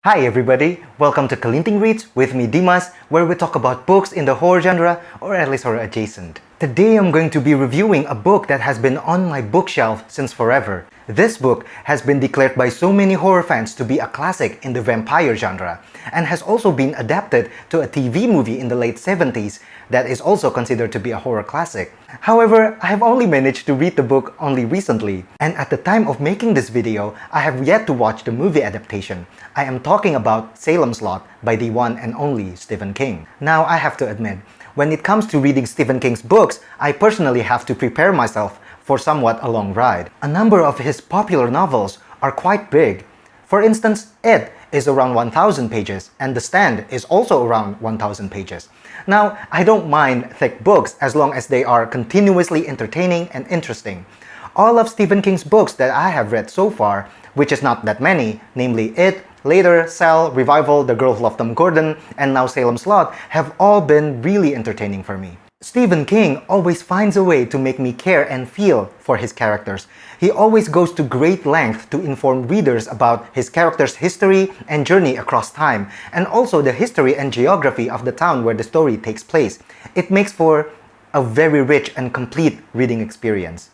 Hi everybody, welcome to Kelinting Reads with me Dimas, where we talk about books in the horror genre or at least horror adjacent. Today I'm going to be reviewing a book that has been on my bookshelf since forever. This book has been declared by so many horror fans to be a classic in the vampire genre and has also been adapted to a TV movie in the late 70s that is also considered to be a horror classic. However, I have only managed to read the book only recently, and at the time of making this video, I have yet to watch the movie adaptation. I am talking about Salem'S Lot by the one and only Stephen King. Now, I have to admit, when it comes to reading Stephen King's books, I personally have to prepare myself for somewhat a long ride. A number of his popular novels are quite big. For instance, It is around 1,000 pages, and The Stand is also around 1,000 pages. Now, I don't mind thick books as long as they are continuously entertaining and interesting. All of Stephen King's books that I have read so far, which is not that many, namely It, later Cell, Revival, The Girl Who Loved Tom Gordon, and now Salem's Lot, have all been really entertaining for me. Stephen King always finds a way to make me care and feel for his characters. He always goes to great length to inform readers about his character's history and journey across time, and also the history and geography of the town where the story takes place. It makes for a very rich and complete reading experience.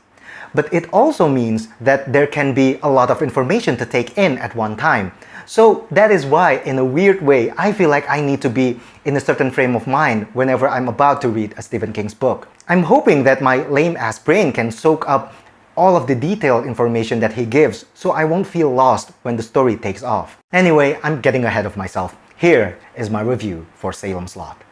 But it also means that there can be a lot of information to take in at one time. So that is why, in a weird way, I feel like I need to be in a certain frame of mind whenever I'm about to read a Stephen King's book. I'm hoping that my lame-ass brain can soak up all of the detailed information that he gives so I won't feel lost when the story takes off. Anyway, I'm getting ahead of myself. Here is my review for Salem's Lot.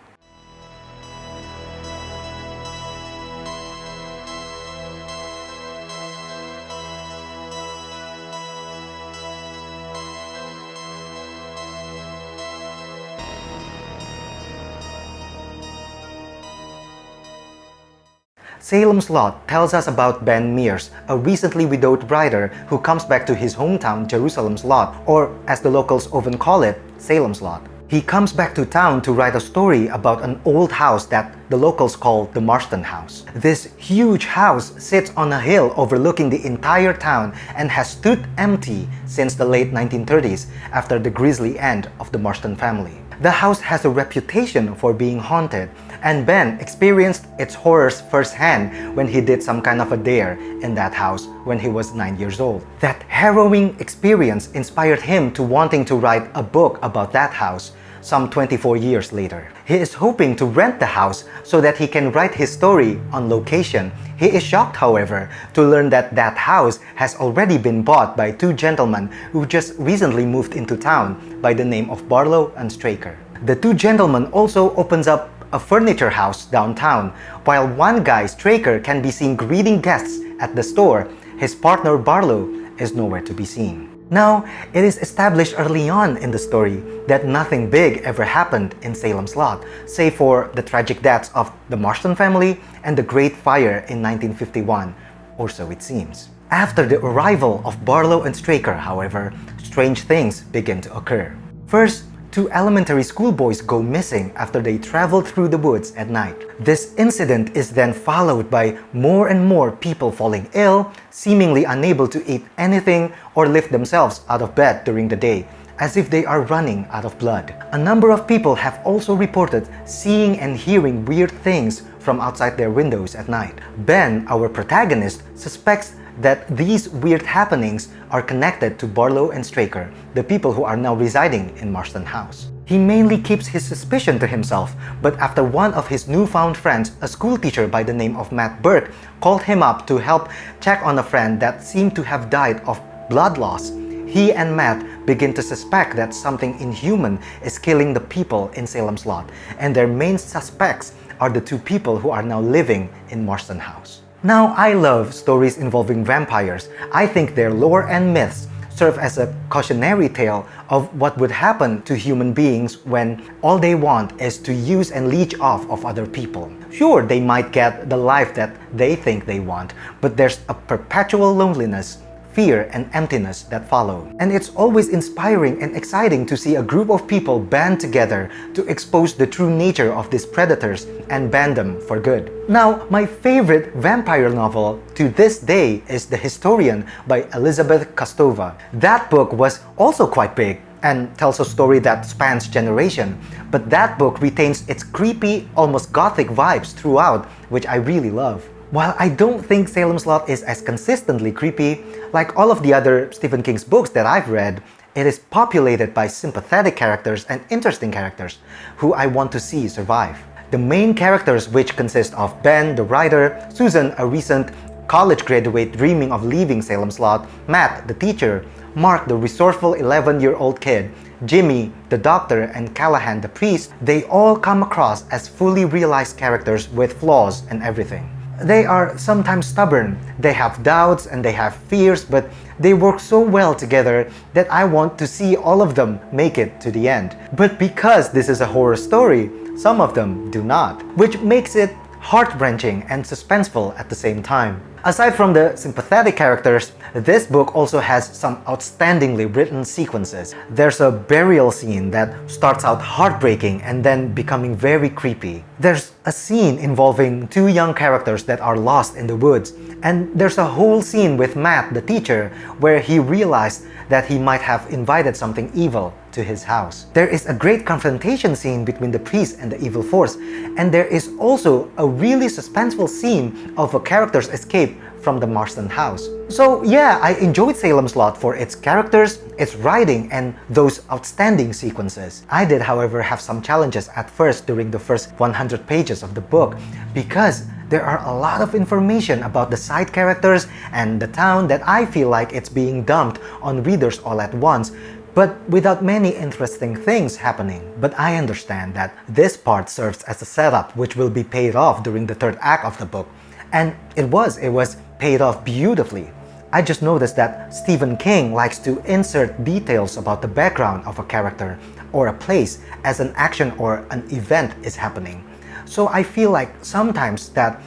Salem's Lot tells us about Ben Mears, a recently widowed writer who comes back to his hometown Jerusalem's Lot, or as the locals often call it, Salem's Lot. He comes back to town to write a story about an old house that the locals call the Marston House. This huge house sits on a hill overlooking the entire town and has stood empty since the late 1930s after the grisly end of the Marston family. The house has a reputation for being haunted, and Ben experienced its horrors firsthand when he did some kind of a dare in that house when he was 9 years old. That harrowing experience inspired him to wanting to write a book about that house some 24 years later. He is hoping to rent the house so that he can write his story on location. He is shocked, however, to learn that that house has already been bought by two gentlemen who just recently moved into town by the name of Barlow and Straker. The two gentlemen also opens up a furniture house downtown. While one guy, Straker, can be seen greeting guests at the store, his partner Barlow is nowhere to be seen. Now, it is established early on in the story that nothing big ever happened in Salem's Lot, save for the tragic deaths of the Marston family and the Great Fire in 1951, or so it seems. After the arrival of Barlow and Straker, however, strange things begin to occur. First, two elementary school boys go missing after they traveled through the woods at night. This incident is then followed by more and more people falling ill, seemingly unable to eat anything or lift themselves out of bed during the day, as if they are running out of blood. A number of people have also reported seeing and hearing weird things from outside their windows at night. Ben, our protagonist, suspects that these weird happenings are connected to Barlow and Straker, the people who are now residing in Marston House. He mainly keeps his suspicion to himself, but after one of his newfound friends, a school teacher by the name of Matt Burke, called him up to help check on a friend that seemed to have died of blood loss, he and Matt begin to suspect that something inhuman is killing the people in Salem's Lot, and their main suspects are the two people who are now living in Marston House. Now, I love stories involving vampires. I think their lore and myths serve as a cautionary tale of what would happen to human beings when all they want is to use and leech off of other people. Sure, they might get the life that they think they want, but there's a perpetual loneliness, fear, and emptiness that follow. And it's always inspiring and exciting to see a group of people band together to expose the true nature of these predators and ban them for good. Now, my favorite vampire novel to this day is The Historian by Elizabeth Kostova. That book was also quite big, and tells a story that spans generation, but that book retains its creepy, almost gothic vibes throughout, which I really love. While I don't think Salem's Lot is as consistently creepy, like all of the other Stephen King's books that I've read, it is populated by sympathetic characters and interesting characters who I want to see survive. The main characters, which consist of Ben, the writer, Susan, a recent college graduate dreaming of leaving Salem's Lot, Matt, the teacher, Mark, the resourceful 11-year-old kid, Jimmy, the doctor, and Callahan, the priest, they all come across as fully realized characters with flaws and everything. They are sometimes stubborn, they have doubts and they have fears, but they work so well together that I want to see all of them make it to the end. But because this is a horror story, some of them do not, which makes it heart-wrenching and suspenseful at the same time. Aside from the sympathetic characters, this book also has some outstandingly written sequences. There's a burial scene that starts out heartbreaking and then becoming very creepy. There's a scene involving two young characters that are lost in the woods. And there's a whole scene with Matt, the teacher, where he realized that he might have invited something evil to his house. There is a great confrontation scene between the priest and the evil force, and there is also a really suspenseful scene of a character's escape from the Marston house. So yeah, I enjoyed Salem's Lot for its characters, its writing, and those outstanding sequences. I did, however, have some challenges at first during the first 100 pages of the book because there are a lot of information about the side characters and the town that I feel like it's being dumped on readers all at once, but without many interesting things happening. But I understand that this part serves as a setup which will be paid off during the third act of the book. And it was paid off beautifully. I just noticed that Stephen King likes to insert details about the background of a character or a place as an action or an event is happening. So I feel like sometimes that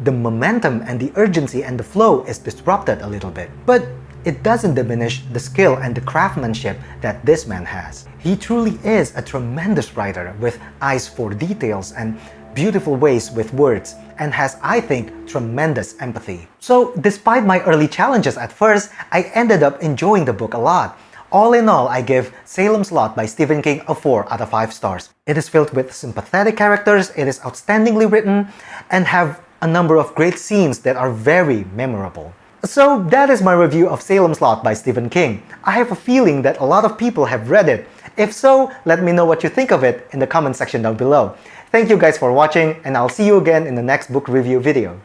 the momentum and the urgency and the flow is disrupted a little bit. But it doesn't diminish the skill and the craftsmanship that this man has. He truly is a tremendous writer with eyes for details and beautiful ways with words, and has, I think, tremendous empathy. So despite my early challenges at first, I ended up enjoying the book a lot. All in all, I give Salem's Lot by Stephen King a 4 out of 5 stars. It is filled with sympathetic characters, it is outstandingly written, and have a number of great scenes that are very memorable. So that is my review of Salem's Lot by Stephen King. I have a feeling that a lot of people have read it. If so, let me know what you think of it in the comment section down below. Thank you guys for watching, and I'll see you again in the next book review video.